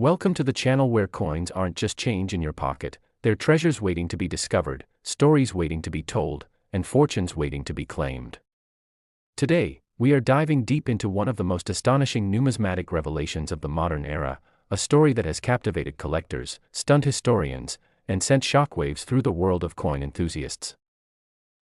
Welcome to the channel where coins aren't just change in your pocket, they're treasures waiting to be discovered, stories waiting to be told, and fortunes waiting to be claimed. Today, we are diving deep into one of the most astonishing numismatic revelations of the modern era, a story that has captivated collectors, stunned historians, and sent shockwaves through the world of coin enthusiasts.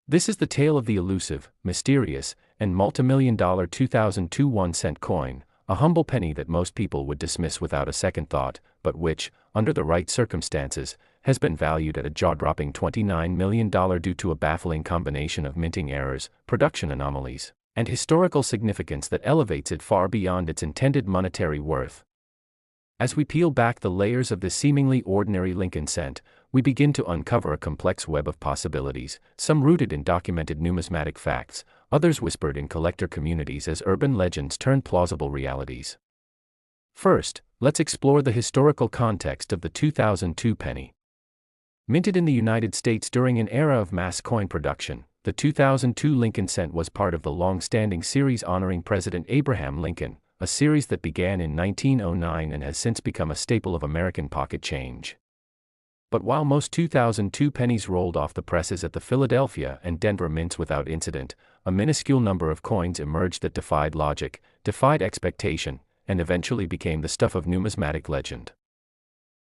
This is the tale of the elusive, mysterious, and multimillion-dollar 2002 1-cent coin, a humble penny that most people would dismiss without a second thought, but which, under the right circumstances, has been valued at a jaw-dropping $29 million due to a baffling combination of minting errors, production anomalies, and historical significance that elevates it far beyond its intended monetary worth. As we peel back the layers of this seemingly ordinary Lincoln cent, we begin to uncover a complex web of possibilities, some rooted in documented numismatic facts, others whispered in collector communities as urban legends turn plausible realities. First, let's explore the historical context of the 2002 penny. Minted in the United States during an era of mass coin production, the 2002 Lincoln cent was part of the long-standing series honoring President Abraham Lincoln, a series that began in 1909 and has since become a staple of American pocket change. But while most 2002 pennies rolled off the presses at the Philadelphia and Denver mints without incident, a minuscule number of coins emerged that defied logic, defied expectation, and eventually became the stuff of numismatic legend.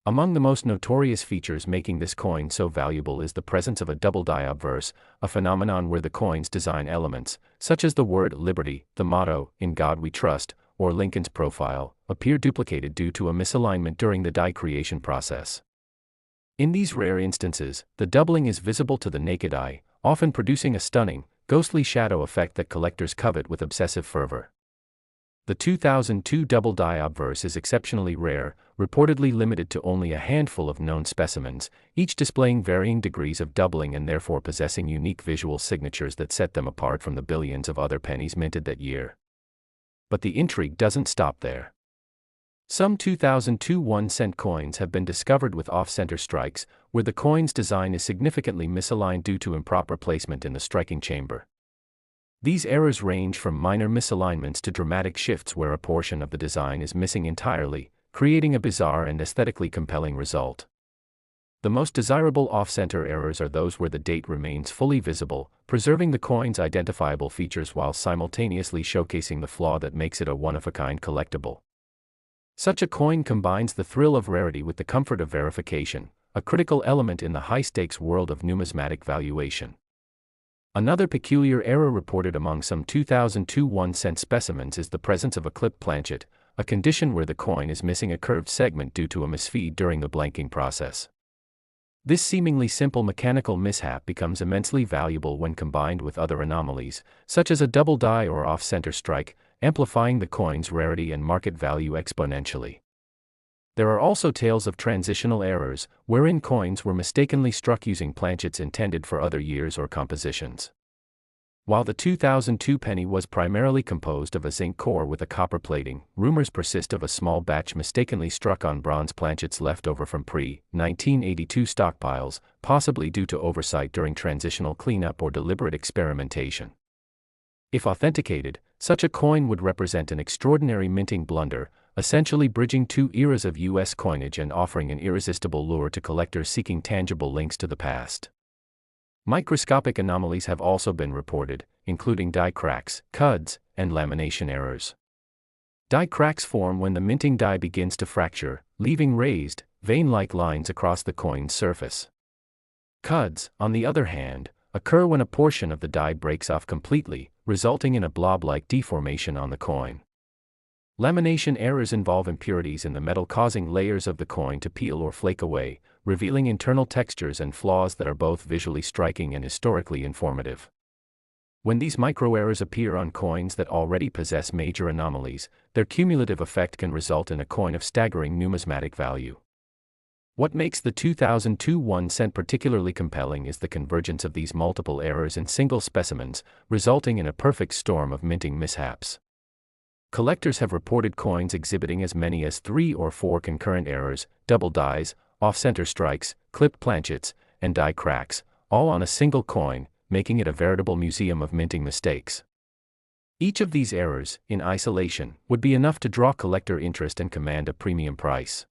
Among the most notorious features making this coin so valuable is the presence of a double die obverse, a phenomenon where the coin's design elements, such as the word liberty, the motto, "In God We Trust," or Lincoln's profile, appear duplicated due to a misalignment during the die creation process. In these rare instances, the doubling is visible to the naked eye, often producing a stunning, ghostly shadow effect that collectors covet with obsessive fervor. The 2002 double die obverse is exceptionally rare, reportedly limited to only a handful of known specimens, each displaying varying degrees of doubling and therefore possessing unique visual signatures that set them apart from the billions of other pennies minted that year. But the intrigue doesn't stop there. Some 2002 1-cent coins have been discovered with off-center strikes, where the coin's design is significantly misaligned due to improper placement in the striking chamber. These errors range from minor misalignments to dramatic shifts where a portion of the design is missing entirely, creating a bizarre and aesthetically compelling result. The most desirable off-center errors are those where the date remains fully visible, preserving the coin's identifiable features while simultaneously showcasing the flaw that makes it a one-of-a-kind collectible. Such a coin combines the thrill of rarity with the comfort of verification, a critical element in the high-stakes world of numismatic valuation. Another peculiar error reported among some 2002 1-cent specimens is the presence of a clipped planchet, a condition where the coin is missing a curved segment due to a misfeed during the blanking process. This seemingly simple mechanical mishap becomes immensely valuable when combined with other anomalies, such as a double die or off-center strike, amplifying the coin's rarity and market value exponentially. There are also tales of transitional errors, wherein coins were mistakenly struck using planchets intended for other years or compositions. While the 2002 penny was primarily composed of a zinc core with a copper plating, rumors persist of a small batch mistakenly struck on bronze planchets left over from pre-1982 stockpiles, possibly due to oversight during transitional cleanup or deliberate experimentation. If authenticated, such a coin would represent an extraordinary minting blunder, essentially bridging two eras of U.S. coinage and offering an irresistible lure to collectors seeking tangible links to the past. Microscopic anomalies have also been reported, including die cracks, cuds, and lamination errors. Die cracks form when the minting die begins to fracture, leaving raised, vein-like lines across the coin's surface. Cuds, on the other hand, occur when a portion of the die breaks off completely, resulting in a blob-like deformation on the coin. Lamination errors involve impurities in the metal causing layers of the coin to peel or flake away, revealing internal textures and flaws that are both visually striking and historically informative. When these microerrors appear on coins that already possess major anomalies, their cumulative effect can result in a coin of staggering numismatic value. What makes the 2002 1-cent particularly compelling is the convergence of these multiple errors in single specimens, resulting in a perfect storm of minting mishaps. Collectors have reported coins exhibiting as many as 3 or 4 concurrent errors, double dies, off-center strikes, clipped planchets, and die cracks, all on a single coin, making it a veritable museum of minting mistakes. Each of these errors, in isolation, would be enough to draw collector interest and command a premium price.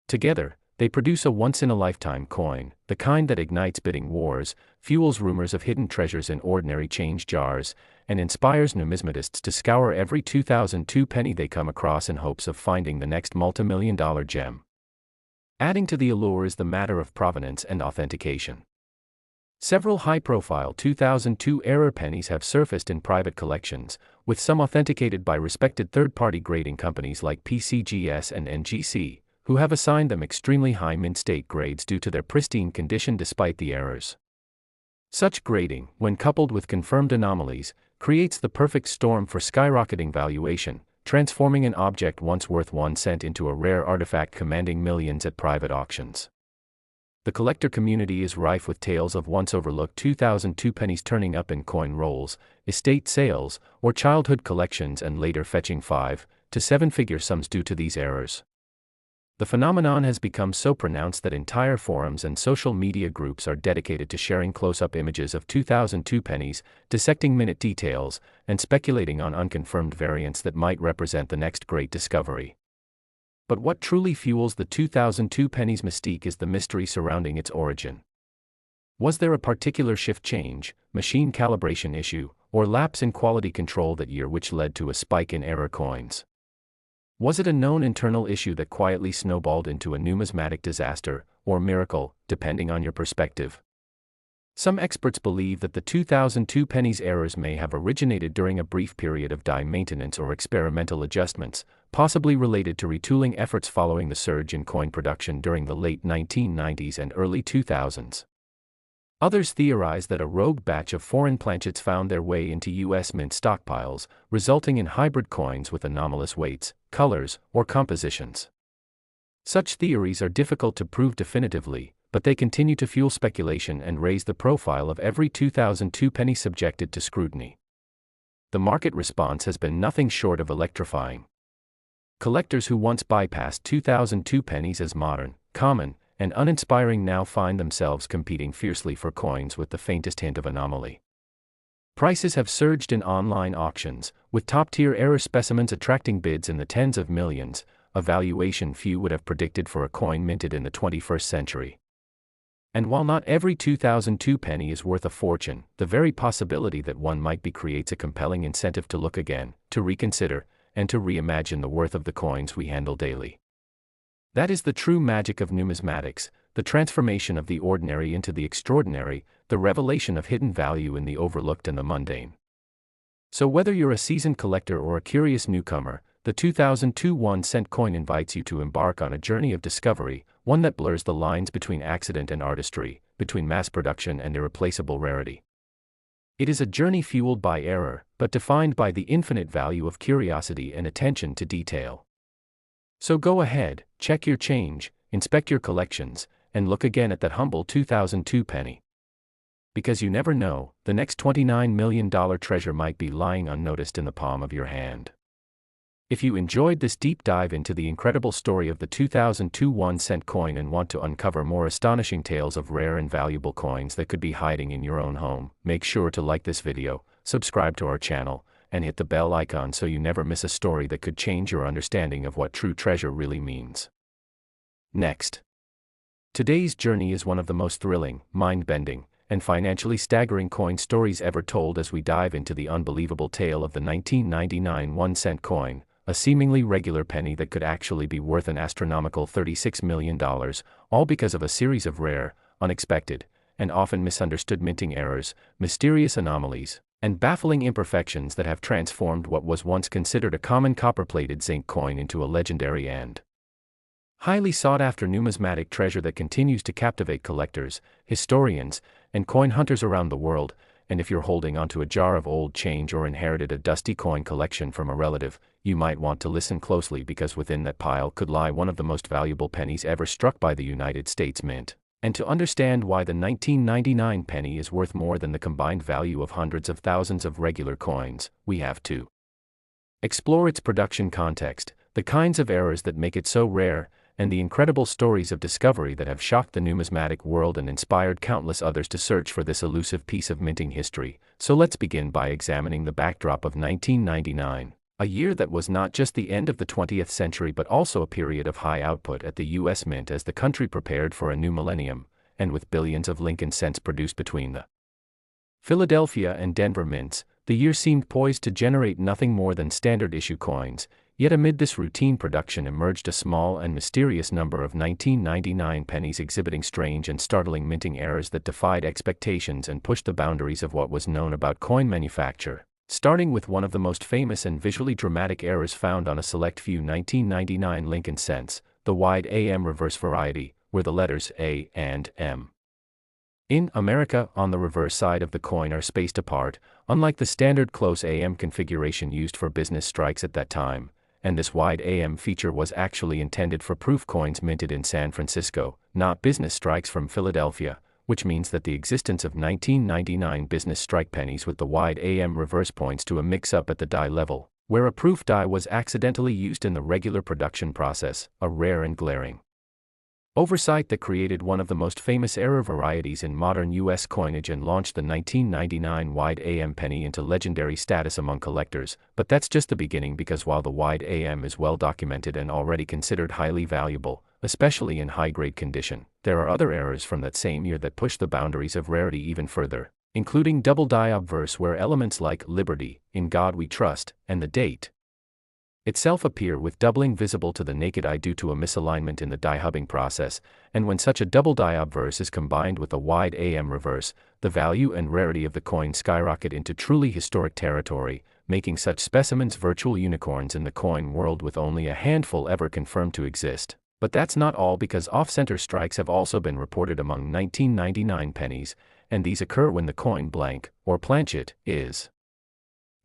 Together, they produce a once-in-a-lifetime coin, the kind that ignites bidding wars, fuels rumors of hidden treasures in ordinary change jars, and inspires numismatists to scour every 2002 penny they come across in hopes of finding the next multi-million-dollar gem. Adding to the allure is the matter of provenance and authentication. Several high-profile 2002 error pennies have surfaced in private collections, with some authenticated by respected third-party grading companies like PCGS and NGC, who have assigned them extremely high mint-state grades due to their pristine condition despite the errors. Such grading, when coupled with confirmed anomalies, creates the perfect storm for skyrocketing valuation, transforming an object once worth 1 cent into a rare artifact commanding millions at private auctions. The collector community is rife with tales of once-overlooked 2002 pennies turning up in coin rolls, estate sales, or childhood collections and later fetching 5 to 7-figure sums due to these errors. The phenomenon has become so pronounced that entire forums and social media groups are dedicated to sharing close-up images of 2002 pennies, dissecting minute details, and speculating on unconfirmed variants that might represent the next great discovery. But what truly fuels the 2002 penny's mystique is the mystery surrounding its origin. Was there a particular shift change, machine calibration issue, or lapse in quality control that year which led to a spike in error coins? Was it a known internal issue that quietly snowballed into a numismatic disaster, or miracle, depending on your perspective? Some experts believe that the 2002 penny's errors may have originated during a brief period of die maintenance or experimental adjustments, possibly related to retooling efforts following the surge in coin production during the late 1990s and early 2000s. Others theorize that a rogue batch of foreign planchets found their way into U.S. mint stockpiles, resulting in hybrid coins with anomalous weights, colors, or compositions. Such theories are difficult to prove definitively, but they continue to fuel speculation and raise the profile of every 2002 penny subjected to scrutiny. The market response has been nothing short of electrifying. Collectors who once bypassed 2002 pennies as modern, common, and uninspiring now find themselves competing fiercely for coins with the faintest hint of anomaly. Prices have surged in online auctions, with top-tier error specimens attracting bids in the tens of millions, a valuation few would have predicted for a coin minted in the 21st century. And while not every 2002 penny is worth a fortune, the very possibility that one might be creates a compelling incentive to look again, to reconsider, and to reimagine the worth of the coins we handle daily. That is the true magic of numismatics, the transformation of the ordinary into the extraordinary, the revelation of hidden value in the overlooked and the mundane. So whether you're a seasoned collector or a curious newcomer, the 2002 1-cent coin invites you to embark on a journey of discovery, one that blurs the lines between accident and artistry, between mass production and irreplaceable rarity. It is a journey fueled by error, but defined by the infinite value of curiosity and attention to detail. So go ahead, check your change, inspect your collections, and look again at that humble 2002 penny. Because you never know, the next $29 million treasure might be lying unnoticed in the palm of your hand. If you enjoyed this deep dive into the incredible story of the 2002 1-cent coin and want to uncover more astonishing tales of rare and valuable coins that could be hiding in your own home, make sure to like this video, subscribe to our channel, and hit the bell icon so you never miss a story that could change your understanding of what true treasure really means. Next. Today's journey is one of the most thrilling, mind-bending, and financially staggering coin stories ever told as we dive into the unbelievable tale of the 1999 1-cent coin, a seemingly regular penny that could actually be worth an astronomical $36 million, all because of a series of rare, unexpected, and often misunderstood minting errors, mysterious anomalies, and baffling imperfections that have transformed what was once considered a common copper-plated zinc coin into a legendary and highly sought-after numismatic treasure that continues to captivate collectors, historians, and coin hunters around the world. And if you're holding onto a jar of old change or inherited a dusty coin collection from a relative, you might want to listen closely because within that pile could lie one of the most valuable pennies ever struck by the United States Mint. And to understand why the 1999 penny is worth more than the combined value of hundreds of thousands of regular coins, we have to explore its production context, the kinds of errors that make it so rare, and the incredible stories of discovery that have shocked the numismatic world and inspired countless others to search for this elusive piece of minting history. So let's begin by examining the backdrop of 1999, A year that was not just the end of the 20th century but also a period of high output at the U.S. Mint as the country prepared for a new millennium, and with billions of Lincoln cents produced between the Philadelphia and Denver mints, the year seemed poised to generate nothing more than standard issue coins, yet amid this routine production emerged a small and mysterious number of 1999 pennies exhibiting strange and startling minting errors that defied expectations and pushed the boundaries of what was known about coin manufacture. Starting with one of the most famous and visually dramatic errors found on a select few 1999 Lincoln cents, the wide AM reverse variety, where the letters A and M in America on the reverse side of the coin are spaced apart, unlike the standard close AM configuration used for business strikes at that time, and this wide AM feature was actually intended for proof coins minted in San Francisco, not business strikes from Philadelphia, which means that the existence of 1999 business strike pennies with the wide AM reverse points to a mix-up at the die level, where a proof die was accidentally used in the regular production process, a rare and glaring oversight that created one of the most famous error varieties in modern U.S. coinage and launched the 1999 wide AM penny into legendary status among collectors. But that's just the beginning, because while the wide AM is well documented and already considered highly valuable, especially in high-grade condition, there are other errors from that same year that push the boundaries of rarity even further, including double die obverse, where elements like Liberty, In God We Trust, and the date itself appear with doubling visible to the naked eye due to a misalignment in the die hubbing process, and when such a double die obverse is combined with a wide AM reverse, the value and rarity of the coin skyrocket into truly historic territory, making such specimens virtual unicorns in the coin world, with only a handful ever confirmed to exist. But that's not all, because off-center strikes have also been reported among 1999 pennies, and these occur when the coin blank, or planchet, is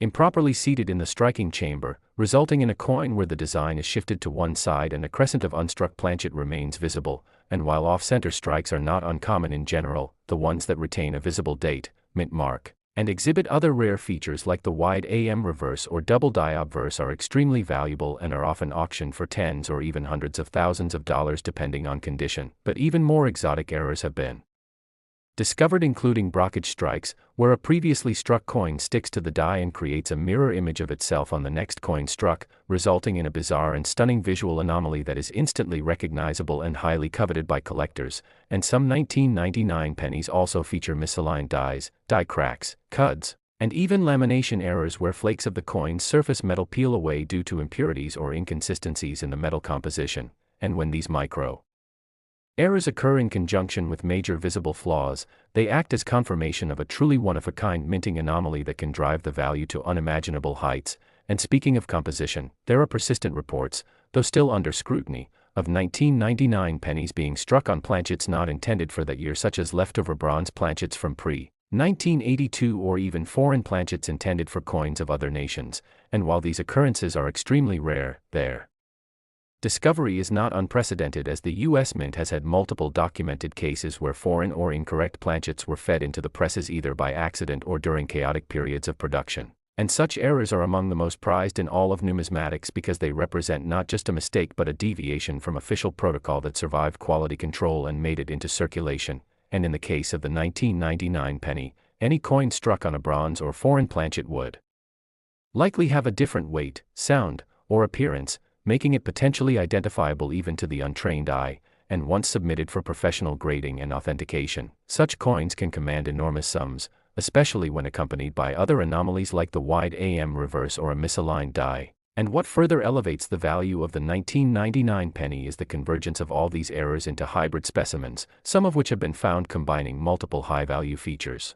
improperly seated in the striking chamber, resulting in a coin where the design is shifted to one side and a crescent of unstruck planchet remains visible. And while off-center strikes are not uncommon in general, the ones that retain a visible date, mint mark, and exhibit other rare features like the wide AM reverse or double die obverse are extremely valuable and are often auctioned for tens or even hundreds of thousands of dollars depending on condition. But even more exotic errors have been discovered, including brockage strikes, where a previously struck coin sticks to the die and creates a mirror image of itself on the next coin struck, resulting in a bizarre and stunning visual anomaly that is instantly recognizable and highly coveted by collectors. And some 1999 pennies also feature misaligned dies, die cracks, cuds, and even lamination errors where flakes of the coin's surface metal peel away due to impurities or inconsistencies in the metal composition. And when these micro errors occur in conjunction with major visible flaws, they act as confirmation of a truly one-of-a-kind minting anomaly that can drive the value to unimaginable heights. And speaking of composition, there are persistent reports, though still under scrutiny, of 1999 pennies being struck on planchets not intended for that year, such as leftover bronze planchets from pre-1982 or even foreign planchets intended for coins of other nations. And while these occurrences are extremely rare, their discovery is not unprecedented, as the U.S. Mint has had multiple documented cases where foreign or incorrect planchets were fed into the presses either by accident or during chaotic periods of production. And such errors are among the most prized in all of numismatics because they represent not just a mistake but a deviation from official protocol that survived quality control and made it into circulation. And in the case of the 1999 penny, any coin struck on a bronze or foreign planchet would likely have a different weight, sound, or appearance, making it potentially identifiable even to the untrained eye. And once submitted for professional grading and authentication, such coins can command enormous sums, especially when accompanied by other anomalies like the wide AM reverse or a misaligned die. And what further elevates the value of the 1999 penny is the convergence of all these errors into hybrid specimens, some of which have been found combining multiple high-value features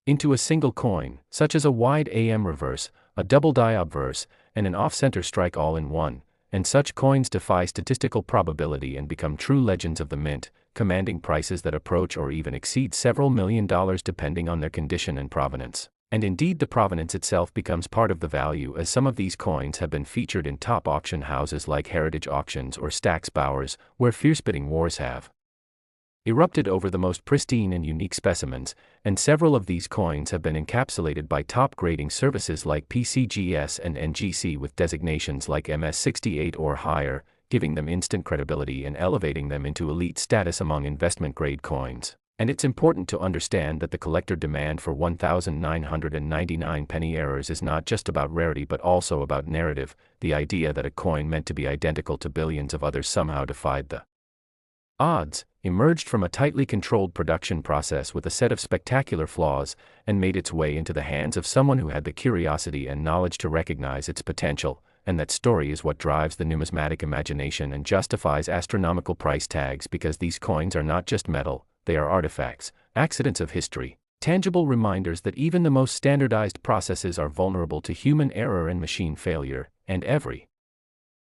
into a single coin, such as a wide AM reverse, a double die obverse, and an off-center strike all in one. And such coins defy statistical probability and become true legends of the mint, commanding prices that approach or even exceed several $1 million depending on their condition and provenance. And indeed, the provenance itself becomes part of the value, as some of these coins have been featured in top auction houses like Heritage Auctions or Stack's Bowers, where fierce bidding wars have erupted over the most pristine and unique specimens. And several of these coins have been encapsulated by top grading services like PCGS and NGC with designations like MS68 or higher, giving them instant credibility and elevating them into elite status among investment-grade coins. And it's important to understand that the collector demand for 1,999 penny errors is not just about rarity but also about narrative, the idea that a coin meant to be identical to billions of others somehow defied the odds, emerged from a tightly controlled production process with a set of spectacular flaws, and made its way into the hands of someone who had the curiosity and knowledge to recognize its potential. And that story is what drives the numismatic imagination and justifies astronomical price tags, because these coins are not just metal, they are artifacts, accidents of history, tangible reminders that even the most standardized processes are vulnerable to human error and machine failure, and every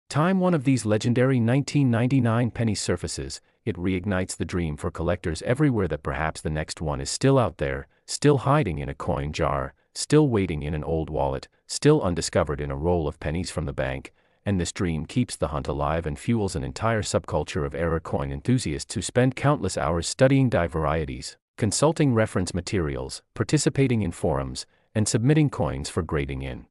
time one of these legendary 1999 pennies surfaces, it reignites the dream for collectors everywhere that perhaps the next one is still out there, still hiding in a coin jar, still waiting in an old wallet, still undiscovered in a roll of pennies from the bank. And this dream keeps the hunt alive and fuels an entire subculture of error coin enthusiasts who spend countless hours studying die varieties, consulting reference materials, participating in forums, and submitting coins for grading in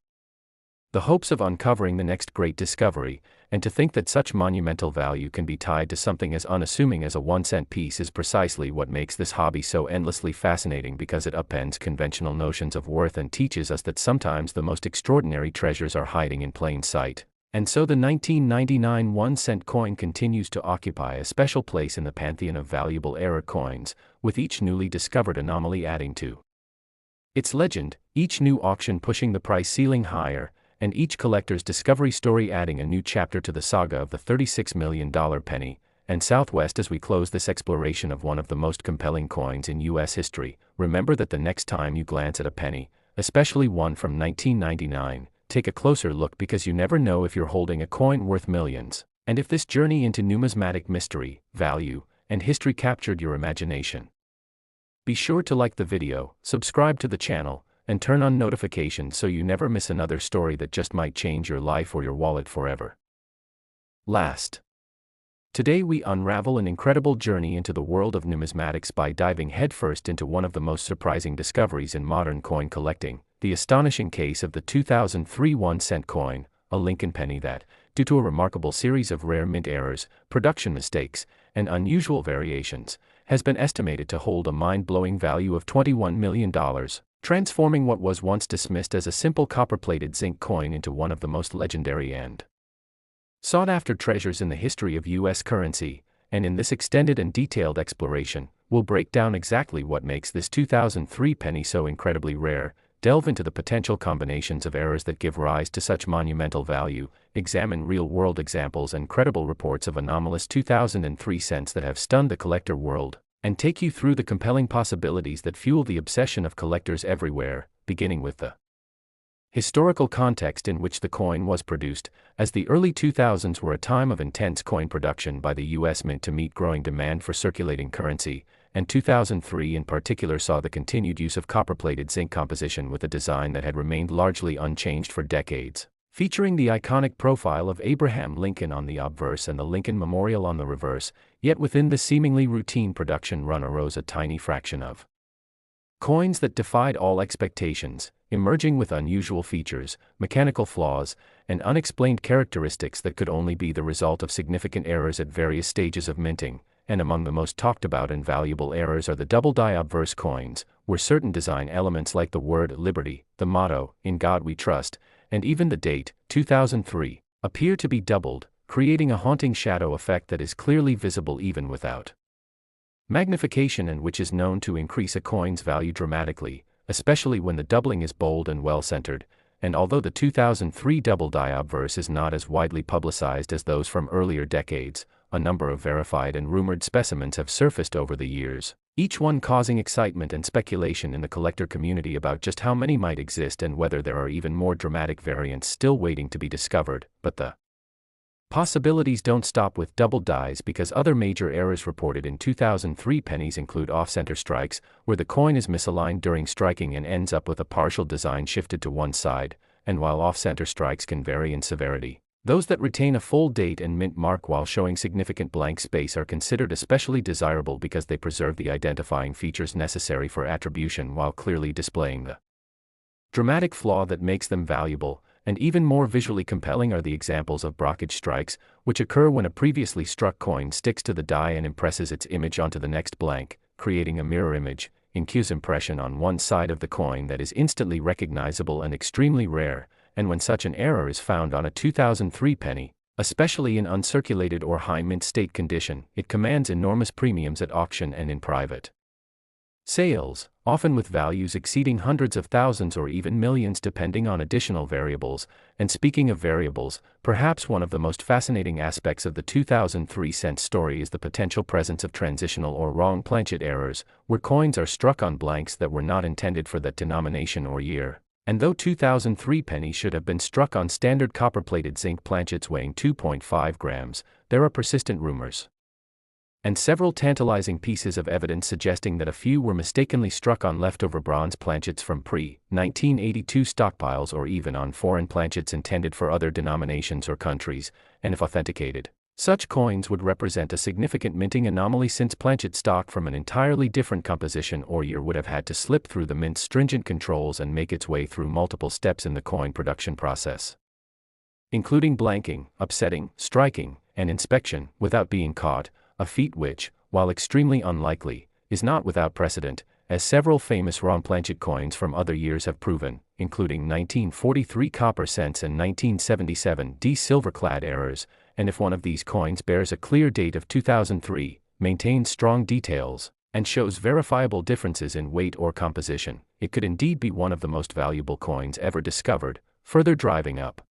the hopes of uncovering the next great discovery. And to think that such monumental value can be tied to something as unassuming as a 1-cent piece is precisely what makes this hobby so endlessly fascinating, because it upends conventional notions of worth and teaches us that sometimes the most extraordinary treasures are hiding in plain sight. And so the 1999 1-cent coin continues to occupy a special place in the pantheon of valuable error coins, with each newly discovered anomaly adding to its legend, each new auction pushing the price ceiling higher, and each collector's discovery story adding a new chapter to the saga of the $36 million penny. And Southwest, as we close this exploration of one of the most compelling coins in U.S. history, remember that the next time you glance at a penny, especially one from 1999, take a closer look, because you never know if you're holding a coin worth millions, and if this journey into numismatic mystery, value, and history captured your imagination. Be sure to like the video, subscribe to the channel, and turn on notifications so you never miss another story that just might change your life or your wallet forever. Today we unravel an incredible journey into the world of numismatics by diving headfirst into one of the most surprising discoveries in modern coin collecting, the astonishing case of the 2003 1-cent coin, a Lincoln penny that, due to a remarkable series of rare mint errors, production mistakes, and unusual variations, has been estimated to hold a mind-blowing value of $21 million, transforming what was once dismissed as a simple copper-plated zinc coin into one of the most legendary and sought-after treasures in the history of U.S. currency. And in this extended and detailed exploration, we'll break down exactly what makes this 2003 penny so incredibly rare, delve into the potential combinations of errors that give rise to such monumental value, examine real-world examples and credible reports of anomalous 2003 cents that have stunned the collector world, and take you through the compelling possibilities that fuel the obsession of collectors everywhere, beginning with the historical context in which the coin was produced, as the early 2000s were a time of intense coin production by the U.S. Mint to meet growing demand for circulating currency, and 2003 in particular saw the continued use of copper-plated zinc composition with a design that had remained largely unchanged for decades, featuring the iconic profile of Abraham Lincoln on the obverse and the Lincoln Memorial on the reverse. Yet within the seemingly routine production run arose a tiny fraction of coins that defied all expectations, emerging with unusual features, mechanical flaws, and unexplained characteristics that could only be the result of significant errors at various stages of minting. And among the most talked about and valuable errors are the double-die obverse coins, where certain design elements like the word liberty, the motto, "In God We Trust," and even the date, 2003, appear to be doubled, creating a haunting shadow effect that is clearly visible even without magnification, and which is known to increase a coin's value dramatically, especially when the doubling is bold and well-centered. And although the 2003 double-die obverse is not as widely publicized as those from earlier decades, a number of verified and rumored specimens have surfaced over the years, each one causing excitement and speculation in the collector community about just how many might exist and whether there are even more dramatic variants still waiting to be discovered. But the possibilities don't stop with double dies, because other major errors reported in 2003 pennies include off-center strikes, where the coin is misaligned during striking and ends up with a partial design shifted to one side. And while off-center strikes can vary in severity, those that retain a full date and mint mark while showing significant blank space are considered especially desirable, because they preserve the identifying features necessary for attribution while clearly displaying the dramatic flaw that makes them valuable. And even more visually compelling are the examples of brockage strikes, which occur when a previously struck coin sticks to the die and impresses its image onto the next blank. creating a mirror image, InQ's impression on one side of the coin that is instantly recognizable and extremely rare, and when such an error is found on a 2003 penny, especially in uncirculated or high mint state condition, it commands enormous premiums at auction and in private sales, often with values exceeding hundreds of thousands or even millions depending on additional variables. And speaking of variables, perhaps one of the most fascinating aspects of the 2003 cent story is the potential presence of transitional or wrong planchet errors, where coins are struck on blanks that were not intended for that denomination or year. And though 2003 pennies should have been struck on standard copper-plated zinc planchets weighing 2.5 grams, there are persistent rumors and several tantalizing pieces of evidence suggesting that a few were mistakenly struck on leftover bronze planchets from pre-1982 stockpiles or even on foreign planchets intended for other denominations or countries, and if authenticated, such coins would represent a significant minting anomaly since planchet stock from an entirely different composition or year would have had to slip through the mint's stringent controls and make its way through multiple steps in the coin production process, including blanking, upsetting, striking, and inspection, without being caught, a feat which, while extremely unlikely, is not without precedent, as several famous wrong planchet coins from other years have proven, including 1943 copper cents and 1977 D silver-clad errors. And if one of these coins bears a clear date of 2003, maintains strong details, and shows verifiable differences in weight or composition, it could indeed be one of the most valuable coins ever discovered, further driving up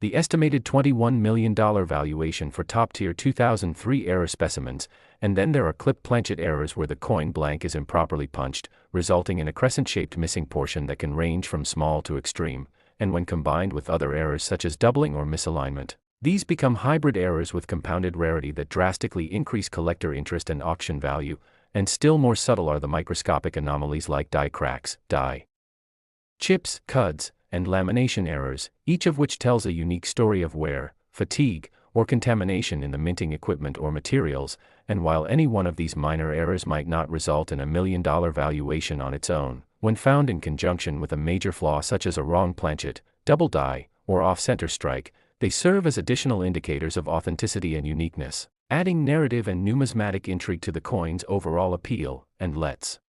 the estimated $21 million valuation for top-tier 2003 error specimens. And then there are clipped planchet errors where the coin blank is improperly punched, resulting in a crescent-shaped missing portion that can range from small to extreme, and when combined with other errors such as doubling or misalignment, these become hybrid errors with compounded rarity that drastically increase collector interest and auction value. And still more subtle are the microscopic anomalies like die cracks, die chips, cuds, and lamination errors, each of which tells a unique story of wear, fatigue, or contamination in the minting equipment or materials. And while any one of these minor errors might not result in a $1 million valuation on its own, when found in conjunction with a major flaw such as a wrong planchet, double die, or off-center strike, they serve as additional indicators of authenticity and uniqueness, adding narrative and numismatic intrigue to the coin's overall appeal. And let's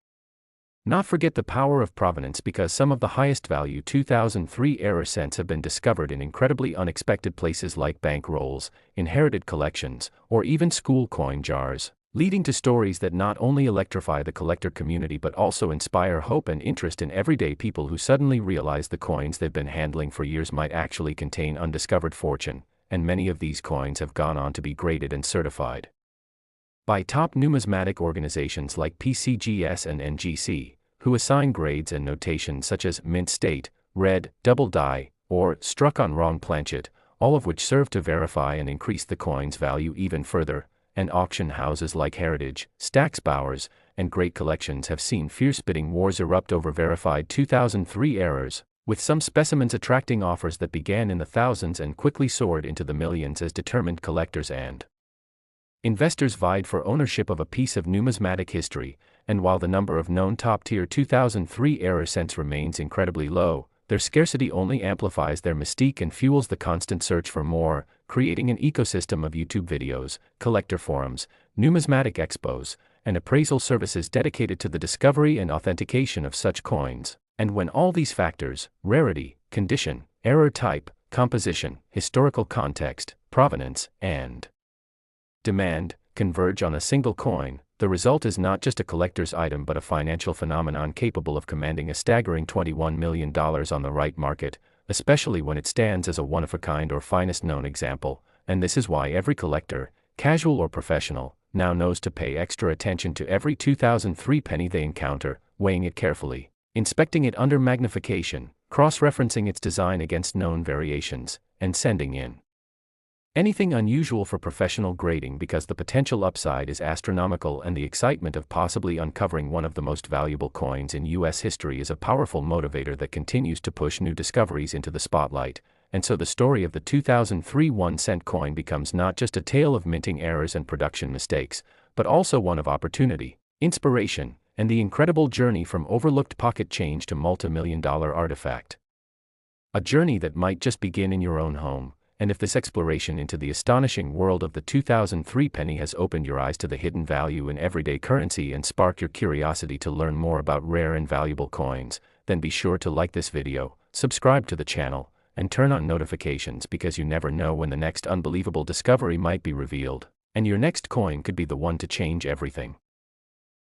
not forget the power of provenance, because some of the highest value 2003 error cents have been discovered in incredibly unexpected places like bank rolls, inherited collections, or even school coin jars, leading to stories that not only electrify the collector community but also inspire hope and interest in everyday people who suddenly realize the coins they've been handling for years might actually contain undiscovered fortune. And many of these coins have gone on to be graded and certified by top numismatic organizations like PCGS and NGC, who assign grades and notations such as mint state, red, double die, or struck on wrong planchet, all of which serve to verify and increase the coin's value even further. And auction houses like Heritage, Stack's Bowers, and Great Collections have seen fierce bidding wars erupt over verified 2003 errors, with some specimens attracting offers that began in the thousands and quickly soared into the millions as determined collectors and investors vied for ownership of a piece of numismatic history. And while the number of known top-tier 2003 error cents remains incredibly low, their scarcity only amplifies their mystique and fuels the constant search for more, creating an ecosystem of YouTube videos, collector forums, numismatic expos, and appraisal services dedicated to the discovery and authentication of such coins. And when all these factors, rarity, condition, error type, composition, historical context, provenance, and demand, converge on a single coin, the result is not just a collector's item but a financial phenomenon capable of commanding a staggering $21 million on the right market, especially when it stands as a one-of-a-kind or finest known example. And this is why every collector, casual or professional, now knows to pay extra attention to every 2003 penny they encounter, weighing it carefully, inspecting it under magnification, cross-referencing its design against known variations, and sending in anything unusual for professional grading, because the potential upside is astronomical and the excitement of possibly uncovering one of the most valuable coins in U.S. history is a powerful motivator that continues to push new discoveries into the spotlight. And so the story of the 2003 1-cent coin becomes not just a tale of minting errors and production mistakes, but also one of opportunity, inspiration, and the incredible journey from overlooked pocket change to multi-million-dollar artifact. A journey that might just begin in your own home. And if this exploration into the astonishing world of the 2003 penny has opened your eyes to the hidden value in everyday currency and sparked your curiosity to learn more about rare and valuable coins, then be sure to like this video, subscribe to the channel, and turn on notifications, because you never know when the next unbelievable discovery might be revealed, and your next coin could be the one to change everything.